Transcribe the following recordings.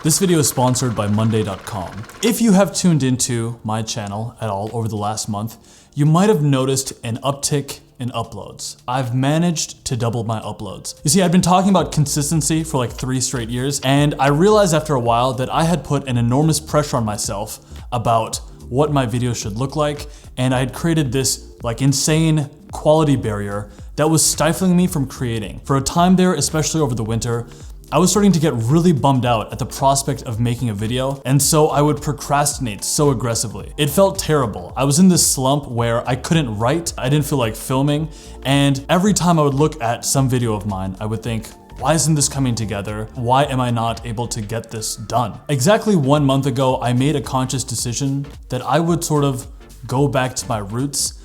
This video is sponsored by Monday.com. If you have tuned into my channel at all over the last month, you might have noticed an uptick in uploads. I've managed to double my uploads. You see, I'd been talking about consistency for like 3 straight years, and I realized after a while that I had put an enormous pressure on myself about what my videos should look like, and I had created this like insane quality barrier that was stifling me from creating. For a time there, especially over the winter, I was starting to get really bummed out at the prospect of making a video, and so I would procrastinate so aggressively. It felt terrible. I was in this slump where I couldn't write, I didn't feel like filming, and every time I would look at some video of mine, I would think, why isn't this coming together? Why am I not able to get this done? Exactly 1 month ago, I made a conscious decision that I would sort of go back to my roots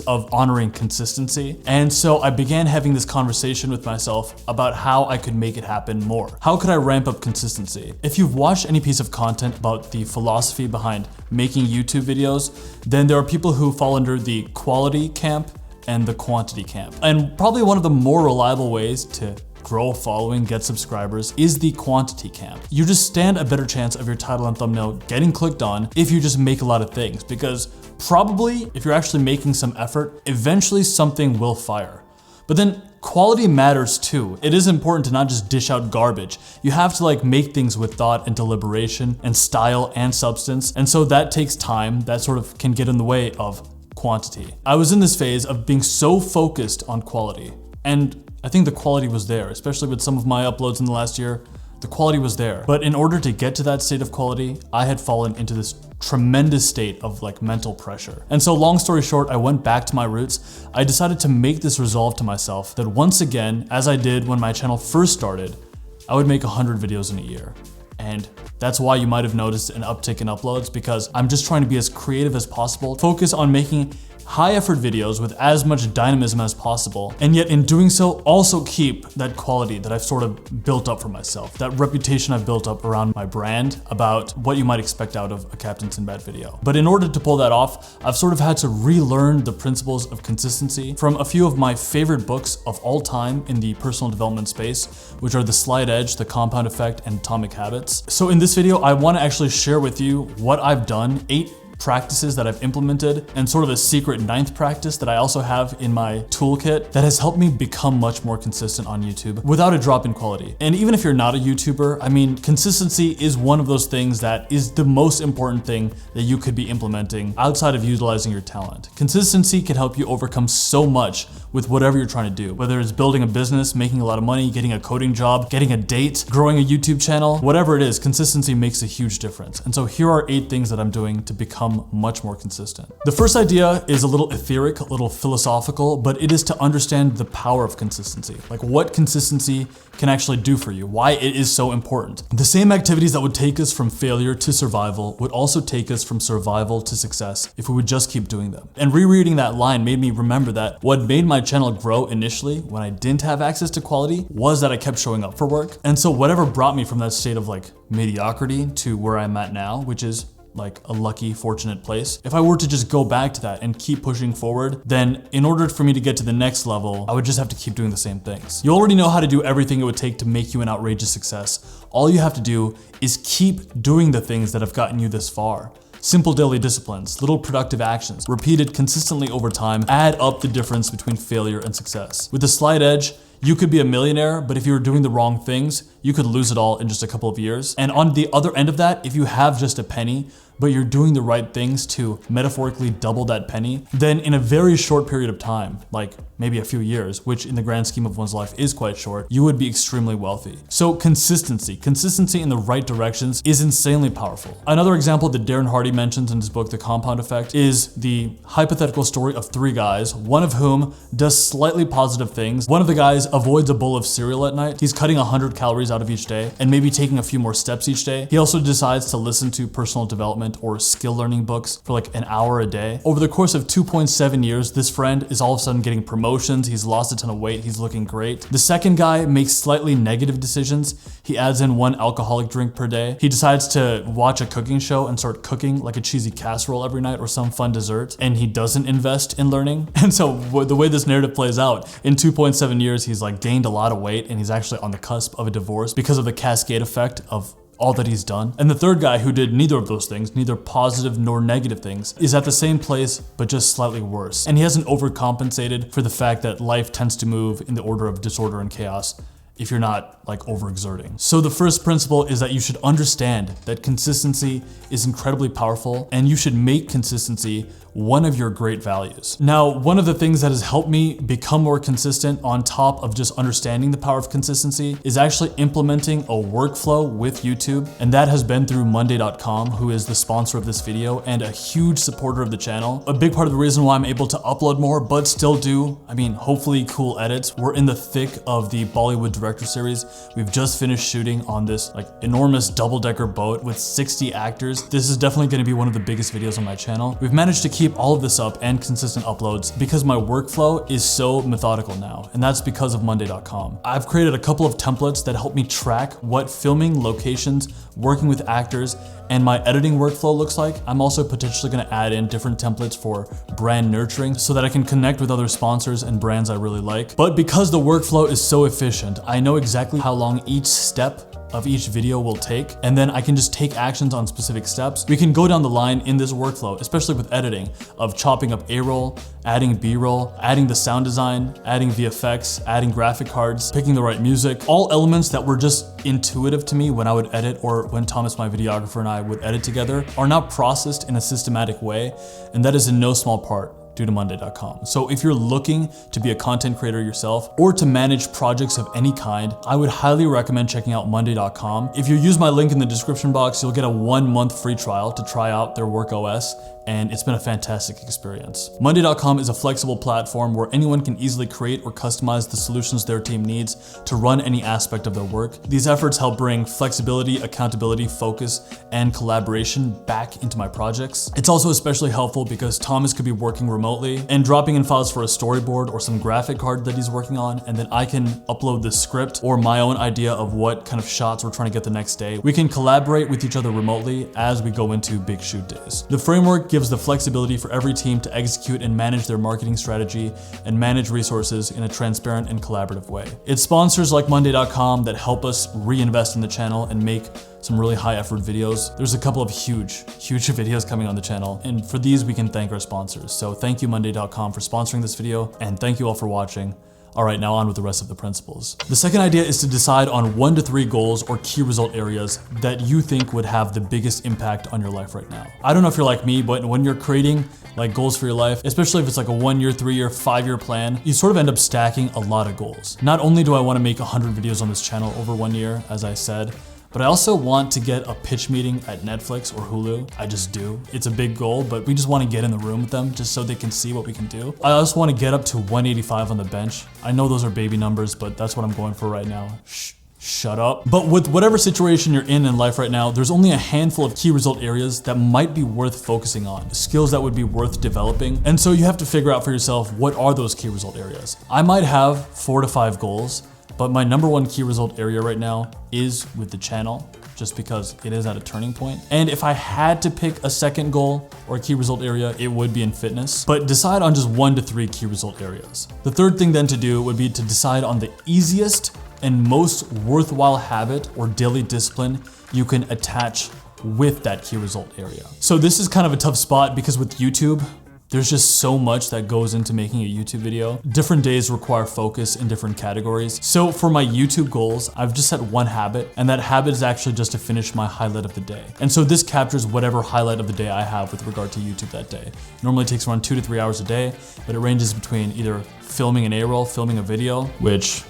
of honoring consistency. And so I began having this conversation with myself about how I could make it happen more. How could I ramp up consistency? If you've watched any piece of content about the philosophy behind making YouTube videos, then there are people who fall under the quality camp and the quantity camp. And probably one of the more reliable ways to grow a following, get subscribers, is the quantity camp. You just stand a better chance of your title and thumbnail getting clicked on if you just make a lot of things, because probably if you're actually making some effort, eventually something will fire. But then quality matters too. It is important to not just dish out garbage. You have to like make things with thought and deliberation and style and substance. And so that takes time. That sort of can get in the way of quantity. I was in this phase of being so focused on quality, and I think the quality was there, especially with some of my uploads in the last year. The quality was there. But in order to get to that state of quality, I had fallen into this tremendous state of like mental pressure. And so long story short, I went back to my roots. I decided to make this resolve to myself that once again, as I did when my channel first started, I would make 100 videos in a year. And that's why you might have noticed an uptick in uploads, because I'm just trying to be as creative as possible, focus on making high effort videos with as much dynamism as possible, and yet in doing so, also keep that quality that I've sort of built up for myself, that reputation I've built up around my brand about what you might expect out of a Captain Sinbad video. But in order to pull that off, I've sort of had to relearn the principles of consistency from a few of my favorite books of all time in the personal development space, which are The Slight Edge, The Compound Effect, and Atomic Habits. So in this video, I want to actually share with you what I've done, 8 practices that I've implemented, and sort of a secret 9th practice that I also have in my toolkit that has helped me become much more consistent on YouTube without a drop in quality. And even if you're not a YouTuber, I mean, consistency is one of those things that is the most important thing that you could be implementing outside of utilizing your talent. Consistency can help you overcome so much with whatever you're trying to do, whether it's building a business, making a lot of money, getting a coding job, getting a date, growing a YouTube channel, whatever it is, consistency makes a huge difference. And so here are 8 things that I'm doing to become much more consistent. The first idea is a little etheric, a little philosophical, but it is to understand the power of consistency, like what consistency can actually do for you, why it is so important. The same activities that would take us from failure to survival would also take us from survival to success if we would just keep doing them. And rereading that line made me remember that what made my channel grow initially when I didn't have access to quality was that I kept showing up for work. And so whatever brought me from that state of like mediocrity to where I'm at now, which is like a lucky, fortunate place. If I were to just go back to that and keep pushing forward, then in order for me to get to the next level, I would just have to keep doing the same things. You already know how to do everything it would take to make you an outrageous success. All you have to do is keep doing the things that have gotten you this far. Simple daily disciplines, little productive actions, repeated consistently over time, add up the difference between failure and success. With The Slight Edge, you could be a millionaire, but if you were doing the wrong things, you could lose it all in just a couple of years. And on the other end of that, if you have just a penny, but you're doing the right things to metaphorically double that penny, then in a very short period of time, like maybe a few years, which in the grand scheme of one's life is quite short, you would be extremely wealthy. So consistency in the right directions is insanely powerful. Another example that Darren Hardy mentions in his book, The Compound Effect, is the hypothetical story of 3 guys, one of whom does slightly positive things. One of the guys avoids a bowl of cereal at night. He's cutting 100 calories out of each day and maybe taking a few more steps each day. He also decides to listen to personal development or skill learning books for like an hour a day. Over the course of 2.7 years, this friend is all of a sudden getting promotions. He's lost a ton of weight. He's looking great. The second guy makes slightly negative decisions. He adds in 1 alcoholic drink per day. He decides to watch a cooking show and start cooking like a cheesy casserole every night or some fun dessert, and he doesn't invest in learning. And so the way this narrative plays out, in 2.7 years, he's like gained a lot of weight and he's actually on the cusp of a divorce because of the cascade effect of all that he's done. And the third guy who did neither of those things, neither positive nor negative things, is at the same place, but just slightly worse. And he hasn't overcompensated for the fact that life tends to move in the order of disorder and chaos if you're not like overexerting. So the first principle is that you should understand that consistency is incredibly powerful and you should make consistency one of your great values. Now, one of the things that has helped me become more consistent on top of just understanding the power of consistency is actually implementing a workflow with YouTube. And that has been through Monday.com, who is the sponsor of this video and a huge supporter of the channel. A big part of the reason why I'm able to upload more, but still do, hopefully cool edits. We're in the thick of the Bollywood director series. We've just finished shooting on this like enormous double-decker boat with 60 actors. This is definitely gonna be one of the biggest videos on my channel. We've managed to keep all of this up and consistent uploads because my workflow is so methodical now, and that's because of Monday.com. I've created a couple of templates that help me track what filming, locations, working with actors, and my editing workflow looks like. I'm also potentially gonna add in different templates for brand nurturing so that I can connect with other sponsors and brands I really like. But because the workflow is so efficient, I know exactly how long each step of each video will take, and then I can just take actions on specific steps. We can go down the line in this workflow, especially with editing, of chopping up A-roll, adding B-roll, adding the sound design, adding VFX, adding graphic cards, picking the right music, all elements that were just intuitive to me when I would edit or when Thomas, my videographer, and I would edit together are now processed in a systematic way, and that is in no small part due to Monday.com. So if you're looking to be a content creator yourself or to manage projects of any kind, I would highly recommend checking out Monday.com. If you use my link in the description box, you'll get a 1-month free trial to try out their Work OS, and it's been a fantastic experience. Monday.com is a flexible platform where anyone can easily create or customize the solutions their team needs to run any aspect of their work. These efforts help bring flexibility, accountability, focus, and collaboration back into my projects. It's also especially helpful because Thomas could be working remotely and dropping in files for a storyboard or some graphic card that he's working on, and then I can upload the script or my own idea of what kind of shots we're trying to get the next day. We can collaborate with each other remotely as we go into big shoot days. The framework gives the flexibility for every team to execute and manage their marketing strategy and manage resources in a transparent and collaborative way. It's sponsors like Monday.com that help us reinvest in the channel and make some really high effort videos. There's a couple of huge videos coming on the channel, and for these we can thank our sponsors. So thank you Monday.com for sponsoring this video, and thank you all for watching. All right, now on with the rest of the principles. The second idea is to decide on 1 to 3 goals or key result areas that you think would have the biggest impact on your life right now. I don't know if you're like me, but when you're creating like goals for your life, especially if it's like a 1-year, 3-year, 5-year plan, you sort of end up stacking a lot of goals. Not only do I want to make 100 videos on this channel over 1 year, as I said, but I also want to get a pitch meeting at Netflix or Hulu. I just do. It's a big goal, but we just want to get in the room with them just so they can see what we can do. I also want to get up to 185 on the bench. I know those are baby numbers, but that's what I'm going for right now. Shut up. But with whatever situation you're in life right now, there's only a handful of key result areas that might be worth focusing on, skills that would be worth developing. And so you have to figure out for yourself, what are those key result areas? I might have 4 to 5 goals, but my number 1 key result area right now is with the channel, just because it is at a turning point. And if I had to pick a second goal or a key result area, it would be in fitness. But decide on just 1 to 3 key result areas. The third thing then to do would be to decide on the easiest and most worthwhile habit or daily discipline you can attach with that key result area. So this is kind of a tough spot because with YouTube, there's just so much that goes into making a YouTube video. Different days require focus in different categories. So for my YouTube goals, I've just set 1 habit, and that habit is actually just to finish my highlight of the day. And so this captures whatever highlight of the day I have with regard to YouTube that day. Normally it takes around 2 to 3 hours a day, but it ranges between either filming an A-roll, filming a video, which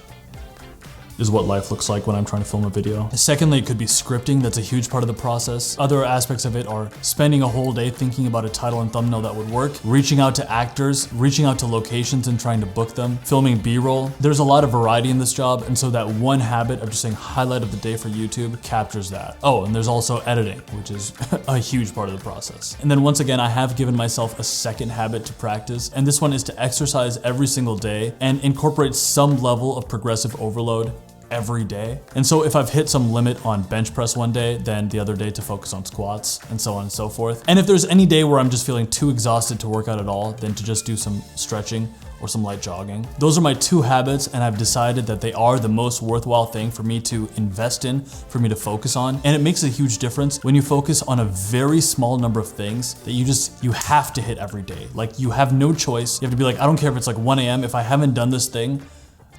is what life looks like when I'm trying to film a video. Secondly, it could be scripting. That's a huge part of the process. Other aspects of it are spending a whole day thinking about a title and thumbnail that would work, reaching out to actors, reaching out to locations and trying to book them, filming B-roll. There's a lot of variety in this job, and so that 1 habit of just saying highlight of the day for YouTube captures that. Oh, and there's also editing, which is a huge part of the process. And then once again, I have given myself a second habit to practice, and this one is to exercise every single day and incorporate some level of progressive overload every day. And so if I've hit some limit on bench press one day, then the other day to focus on squats, and so on and so forth. And if there's any day where I'm just feeling too exhausted to work out at all, then to just do some stretching or some light jogging. Those are my 2 habits, and I've decided that they are the most worthwhile thing for me to invest in, for me to focus on. And it makes a huge difference when you focus on a very small number of things that you have to hit every day. Like, you have no choice. You have to be like, I don't care if it's like 1 a.m. If I haven't done this thing,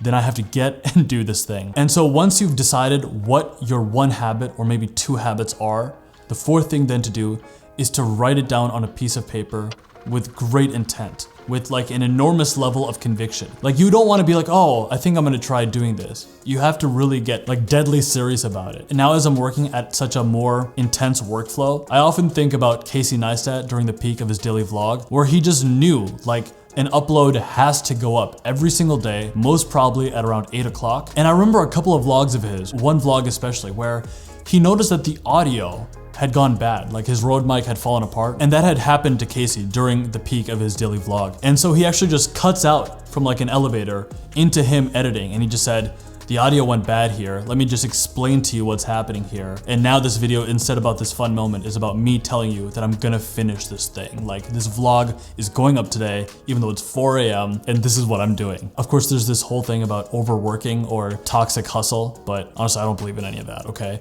then I have to get and do this thing. And so once you've decided what your 1 habit or maybe 2 habits are, the 4th thing then to do is to write it down on a piece of paper with great intent, with like an enormous level of conviction. Like, you don't want to be like, oh, I think I'm gonna try doing this. You have to really get like deadly serious about it. And now as I'm working at such a more intense workflow, I often think about Casey Neistat during the peak of his daily vlog, where he just knew like an upload has to go up every single day, most probably at around 8 o'clock. And I remember a couple of vlogs of his, one vlog especially, where he noticed that the audio had gone bad, like his Rode mic had fallen apart, and that had happened to Casey during the peak of his daily vlog. And so he actually just cuts out from like an elevator into him editing, and he just said, the audio went bad here. Let me just explain to you what's happening here. And now this video, instead about this fun moment, is about me telling you that I'm gonna finish this thing. Like, this vlog is going up today, even though it's 4 a.m. and this is what I'm doing. Of course, there's this whole thing about overworking or toxic hustle, but honestly, I don't believe in any of that, okay?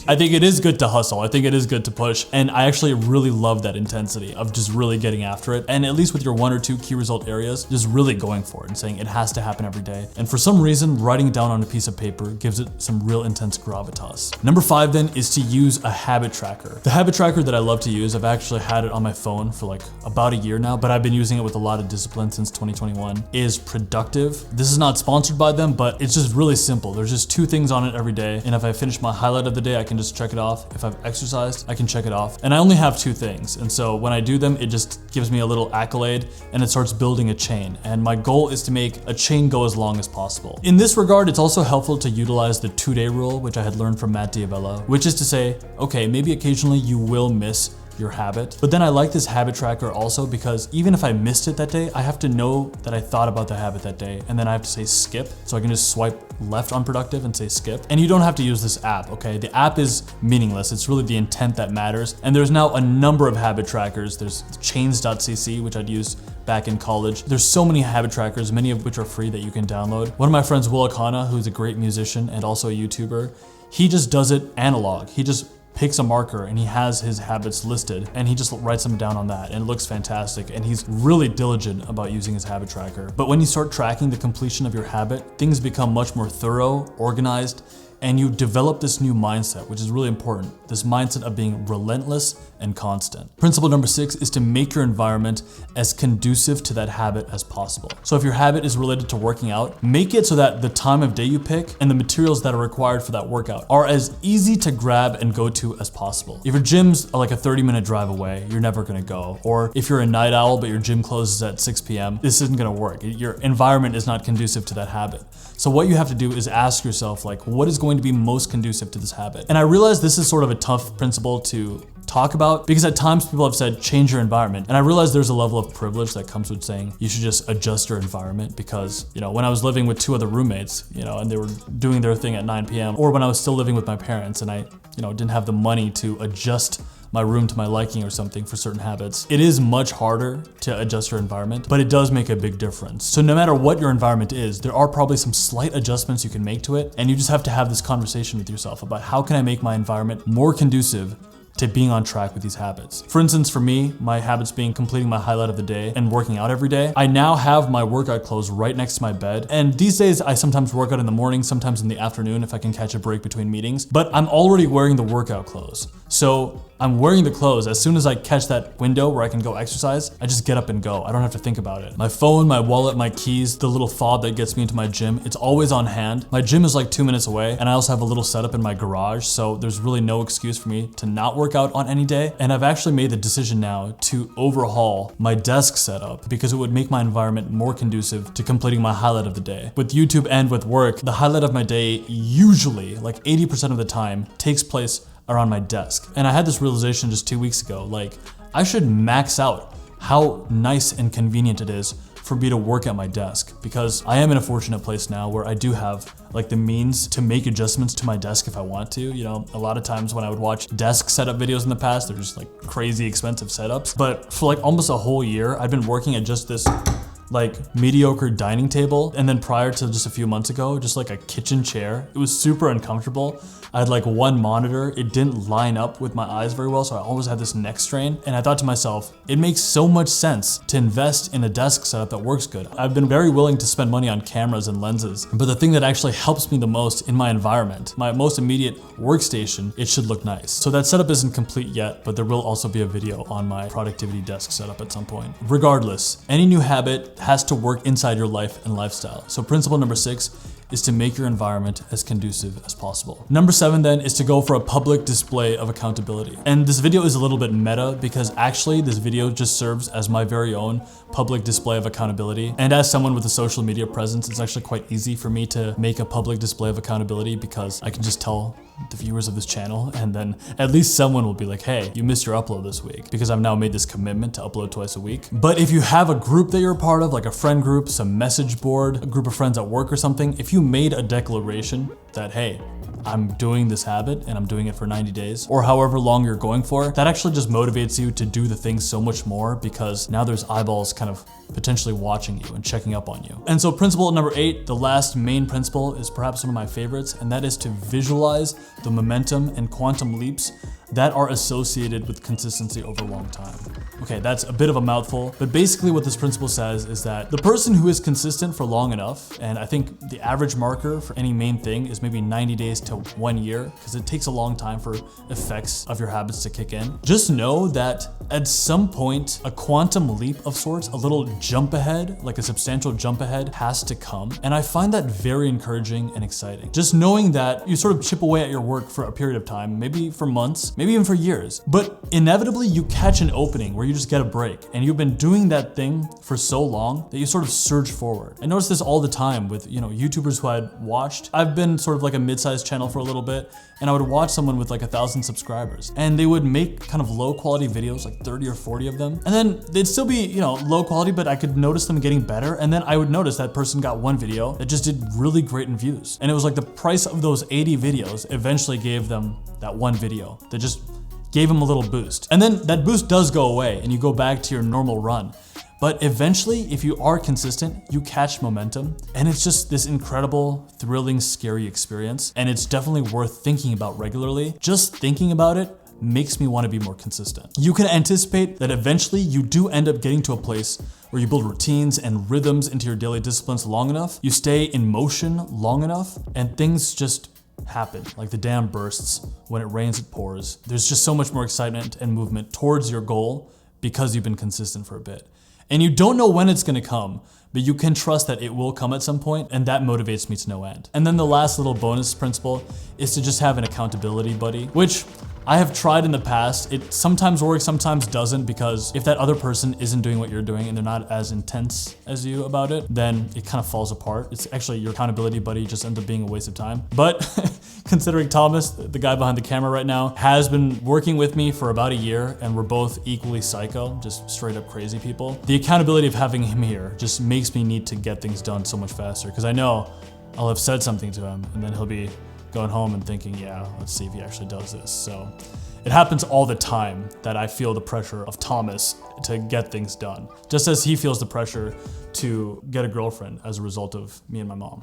I think it is good to hustle. I think it is good to push. And I actually really love that intensity of just really getting after it. And at least with your 1 or 2 key result areas, just really going for it and saying it has to happen every day. And for some reason, writing it down on a piece of paper gives it some real intense gravitas. Number 5 then is to use a habit tracker. The habit tracker that I love to use, I've actually had it on my phone for like about a year now, but I've been using it with a lot of discipline since 2021, is Productive. This is not sponsored by them, but it's just really simple. There's just 2 things on it every day. And if I finish my highlight of the day, I can just check it off. If I've exercised, I can check it off. And I only have 2 things. And so when I do them, it just gives me a little accolade and it starts building a chain. And my goal is to make a chain go as long as possible. In this regard, it's also helpful to utilize the 2-day rule, which I had learned from Matt D'Avella, which is to say, okay, maybe occasionally you will miss your habit. But then I like this habit tracker also because even if I missed it that day, I have to know that I thought about the habit that day, and then I have to say skip. So I can just swipe left on Productive and say skip. And you don't have to use this app, okay? The app is meaningless. It's really the intent that matters. And there's now a number of habit trackers. There's chains.cc, which I'd used back in college. There's so many habit trackers, many of which are free that you can download. One of my friends, Will Akana, who's a great musician and also a YouTuber, he just does it analog. He just picks a marker and he has his habits listed and he just writes them down on that, and it looks fantastic, and he's really diligent about using his habit tracker. But when you start tracking the completion of your habit, things become much more thorough, organized, and you develop this new mindset, which is really important. This mindset of being relentless and constant. Principle number 6 is to make your environment as conducive to that habit as possible. So if your habit is related to working out, make it so that the time of day you pick and the materials that are required for that workout are as easy to grab and go to as possible. If your gym's like a 30-minute drive away, you're never gonna go. Or if you're a night owl but your gym closes at 6 p.m., this isn't gonna work. Your environment is not conducive to that habit. So what you have to do is ask yourself, like, what is going to be most conducive to this habit? And I realize this is sort of a tough principle to talk about because at times people have said change your environment, and I realize there's a level of privilege that comes with saying you should just adjust your environment because, you know, when I was living with 2 other roommates, you know, and they were doing their thing at 9 p.m., or when I was still living with my parents and I, you know, didn't have the money to adjust my room to my liking or something for certain habits, it is much harder to adjust your environment, but it does make a big difference. So no matter what your environment is, there are probably some slight adjustments you can make to it, and you just have to have this conversation with yourself about how can I make my environment more conducive to being on track with these habits. For instance, for me, my habits being completing my highlight of the day and working out every day, I now have my workout clothes right next to my bed. And these days I sometimes work out in the morning, sometimes in the afternoon if I can catch a break between meetings, but I'm already wearing the workout clothes. So I'm wearing the clothes. As soon as I catch that window where I can go exercise, I just get up and go. I don't have to think about it. My phone, my wallet, my keys, the little fob that gets me into my gym, it's always on hand. My gym is like 2 minutes away, and I also have a little setup in my garage, so there's really no excuse for me to not work out on any day. And I've actually made the decision now to overhaul my desk setup because it would make my environment more conducive to completing my highlight of the day. With YouTube and with work, the highlight of my day usually, like 80% of the time, takes place around my desk. And I had this realization just 2 weeks ago, like I should max out how nice and convenient it is for me to work at my desk, because I am in a fortunate place now where I do have like the means to make adjustments to my desk if I want to. You know, a lot of times when I would watch desk setup videos in the past, they're just like crazy expensive setups. But for like almost a whole year, I've been working at just this like mediocre dining table, and then prior to just a few months ago, just like a kitchen chair. It was super uncomfortable. I had like one monitor. It didn't line up with my eyes very well, so I always had this neck strain. And I thought to myself, it makes so much sense to invest in a desk setup that works good. I've been very willing to spend money on cameras and lenses, but the thing that actually helps me the most in my environment, my most immediate workstation, it should look nice. So that setup isn't complete yet, but there will also be a video on my productivity desk setup at some point. Regardless, any new habit has to work inside your life and lifestyle. So principle number 6 is to make your environment as conducive as possible. Number 7 then is to go for a public display of accountability. And this video is a little bit meta because actually this video just serves as my very own public display of accountability. And as someone with a social media presence, it's actually quite easy for me to make a public display of accountability because I can just tell the viewers of this channel, and then at least someone will be like, hey, you missed your upload this week, because I've now made this commitment to upload twice a week. But if you have a group that you're a part of, like a friend group, some message board, a group of friends at work or something, if you made a declaration that, hey, I'm doing this habit and I'm doing it for 90 days or however long you're going for, that actually just motivates you to do the thing so much more because now there's eyeballs kind of potentially watching you and checking up on you. And so principle number 8, the last main principle, is perhaps one of my favorites, and that is to visualize the momentum and quantum leaps that are associated with consistency over a long time. Okay, that's a bit of a mouthful, but basically what this principle says is that the person who is consistent for long enough, and I think the average marker for any main thing is maybe 90 days to 1 year, because it takes a long time for effects of your habits to kick in. Just know that at some point, a quantum leap of sorts, a little jump ahead, like a substantial jump ahead, has to come. And I find that very encouraging and exciting. Just knowing that you sort of chip away at your work for a period of time, maybe for months, maybe even for years, but inevitably you catch an opening where you just get a break, and you've been doing that thing for so long that you sort of surge forward. I notice this all the time with, YouTubers who I'd watched. I've been sort of like a mid-sized channel for a little bit, and I would watch someone with like 1,000 subscribers, and they would make kind of low quality videos, like 30 or 40 of them, and then they'd still be, low quality, but I could notice them getting better, and then I would notice that person got one video that just did really great in views, and it was like the price of those 80 videos eventually gave them that one video that just gave them a little boost. And then that boost does go away and you go back to your normal run. But eventually, if you are consistent, you catch momentum, and it's just this incredible, thrilling, scary experience. And it's definitely worth thinking about regularly. Just thinking about it makes me want to be more consistent. You can anticipate that eventually you do end up getting to a place where you build routines and rhythms into your daily disciplines long enough, you stay in motion long enough, and things just happen. Like the dam bursts, when it rains it pours. There's just so much more excitement and movement towards your goal because you've been consistent for a bit. And you don't know when it's gonna come, but you can trust that it will come at some point, and that motivates me to no end. And then the last little bonus principle is to just have an accountability buddy, which I have tried in the past. It sometimes works, sometimes doesn't, because if that other person isn't doing what you're doing and they're not as intense as you about it, then it kind of falls apart. It's actually your accountability buddy just ends up being a waste of time. But considering Thomas, the guy behind the camera right now, has been working with me for about a year, and we're both equally psycho, just straight up crazy people, the accountability of having him here just makes me need to get things done so much faster, because I know I'll have said something to him and then he'll be going home and thinking, yeah, let's see if he actually does this. So it happens all the time that I feel the pressure of Thomas to get things done, just as he feels the pressure to get a girlfriend as a result of me and my mom.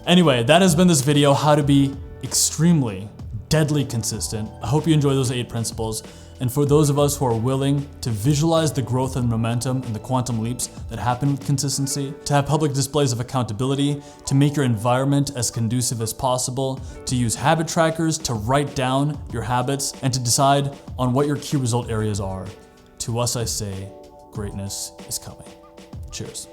Anyway, that has been this video, how to be extremely, deadly consistent. I hope you enjoy those 8 principles. And for those of us who are willing to visualize the growth and momentum and the quantum leaps that happen with consistency, to have public displays of accountability, to make your environment as conducive as possible, to use habit trackers to write down your habits, and to decide on what your key result areas are, to us I say, greatness is coming. Cheers.